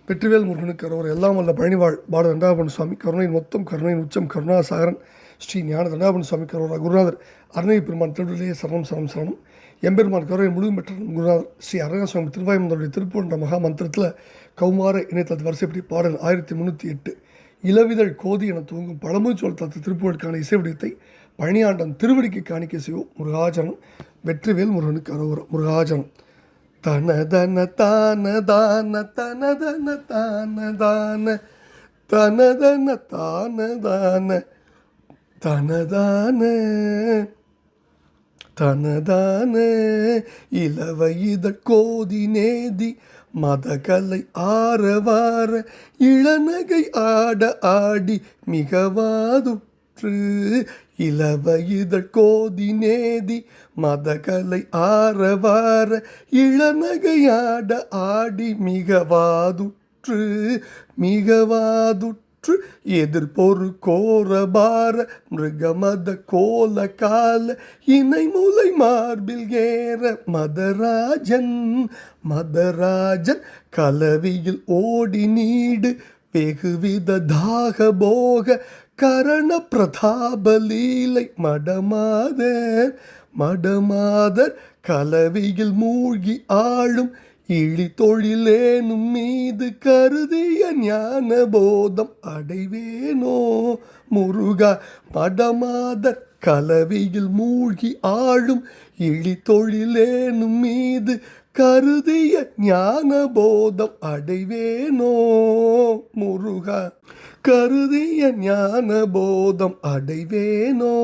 வெற்றிவேல் முருகனுக்கு அவர் எல்லாம் வல்ல பழனிவாழ் பாட தண்டாபன் சுவாமி கருணையின் மொத்தம் கருணையின் உச்சம் கருணாசாகரன் ஸ்ரீ ஞான தண்டாபன் சுவாமி கரோரா குருநாதர் அருணை பெருமான் திருவிழையே சரணம் சரணம் சரணம் எம்பெருமான் கருணை முழுவதும் பெற்ற குருநாதர் ஸ்ரீ அரணசுவாமி திருவாயுமந்தருடைய திருப்பூன்ற மகா மந்திரத்தில் கௌமார இணையதளத்து வரிசைப்படி பாடல் 1308 இளவிதழ் கோதி என துவங்கும் பழமுச்சோல் தத்து திருப்புகளுக்கான இசைவடிவத்தை பழனியாண்டன் திருவடிக்கு காணிக்கை செய்வோம். முருகாஜனம். வெற்றிவேல் முருகனுக்கு அரோரா. முருகாஜனம். தனதன தான தான தனதன தான தான தனதன தான தான தனதான தனதான இளவயித கோதி நேதி மதகலை ஆரவார இளநகை ஆட ஆடி மிகவாதுற்று இளவயிதழ் கோதி நேதி மதகலை ஆரவார இளநகையாட ஆடி மிகவாதுற்று மிகவாதுற்று எதிர்பொரு கோரபார மிருகமத கோல கால இணை முலை மார்பில் ஏற மதராஜன் மதராஜன் கலவியில் ஓடி நீடு வெகுவித தாக போக கரண பிரதாபலீலை மடமாதர் மடமாதர் கலவியில் மூழ்கி ஆளும் இழி தொழிலேனும் மீது கருதிய ஞான போதம் அடைவேனோ முருகா. மடமாதர் கலவியில் மூழ்கி ஆளும் இழி தொழிலேனும் மீது கருதிய ஞான போதம் அடைவேனோ முருகா. கருதிய ஞான போதம் அடைவேனோ.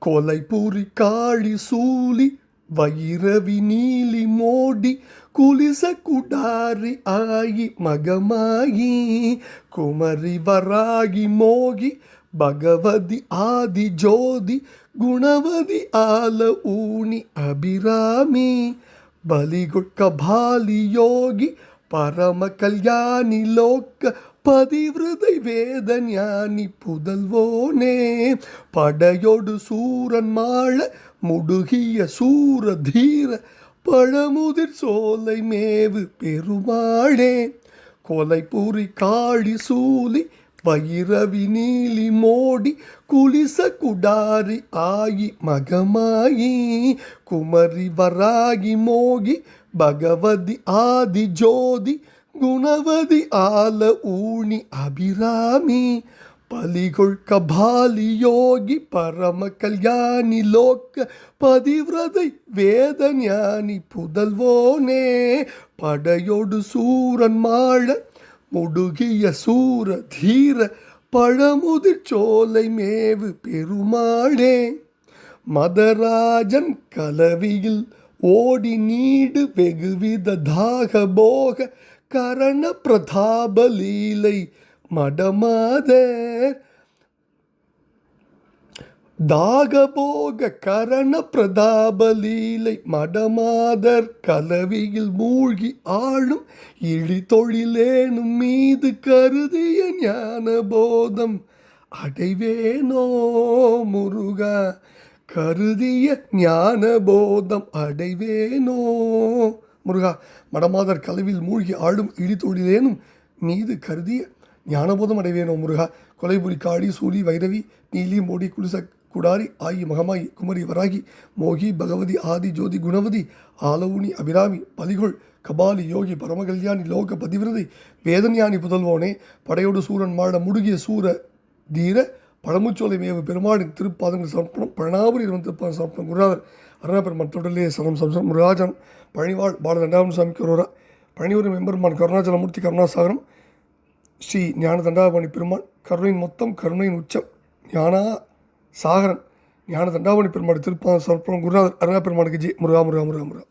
கொலைபுரி காளி சூலி வைரவி நீலி மோடி குலிச குடாரி ஆகி மகமாகி குமரி வராகி மோகி பகவதி ஆதி ஜோதி குணவதி ஆல ஊனி அபிராமி பலிகொட்க பாலி யோகி பரம கல்யாணி லோக்க பதிவிரதை வேத ஞானி புதல்வோனே படையொடு சூரன் மாள முடுகிய சூர தீர பழமுதிர் சோலை மேவு பெருமாளே. கொலைபுரி காளி சூலி வைரவி நீலி மோடி குலிச குடாரி ஆகி மகமாயி குமரி வராகி மோகி பகவதி ஆதி ஜோதி குணவதி ஆல ஊனி அபிராமி பலிகொள்க பாலி யோகி பரம கல்யாணி லோக்க பதிவிரதை வேத ஞானி புதல்வோனே படையொடு சூரன் மாள முடுகிய சூர தீர பழமுதிர் சோலை மேவு பெருமாளே. மதராஜன் கலவியில் ஓடி நீடு வெகுவித தாக போக கரண பிரதாபலீலை மடமாதர் தாகபோக கரண பிரதாபலீலை மடமாதர் கலவியில் மூழ்கி ஆளும் இழி தொழிலேனும் மீது கருதிய ஞான போதம் அடைவேனோ முருகா. கருதிய ஞான போதம் அடைவேனோ முருகா. மடமாதர் கலவில் மூழ்கி ஆளும் இழி தொழிலேனும் மீது கருதிய ஞானபோதம் அடைவேனோ முருகா. கொலைபுரி காளி சூலி வைரவி நீலி மோடி குலிச குடாரி ஆகி மகமாயி குமரி வராகி மோகி பகவதி ஆதி ஜோதி குணவதி ஆலவுனி அபிராமி பலிகொள் கபாலி யோகி பரமகல்யாணி லோக பதிவிரதை வேதஞானி புதல்வோனே படையோடு சூரன் மாட முடுகிய சூர தீர பழமுச்சோலை மேவு பெருமாளின் திருப்பாதங்கள் சமர்ப்பணம் பழனாபுரி திருப்பாதம் சமர்ப்பணம் குருநாதர் அருணாபெருமான் தொடரிலே சரணம் சம்சம் முருகாஜனம் பழனிவாழ் பால தண்டாபன் சுவாமி கரோரா பழனிவரும் எம்பெருமான் கருணாச்சலமூர்த்தி கருணாசாகரம் ஸ்ரீ ஞான தண்டாபணி பெருமான் கருணையின் மொத்தம் கருணையின் உச்சம் ஞானா சாகரன் ஞான தண்டாபணி பெருமாள் திருப்பாதம் சமர்ப்பணம் குருநாதர் அருணா பெருமானுக்கு ஜி. முருகா முருகா முருகா முருகா.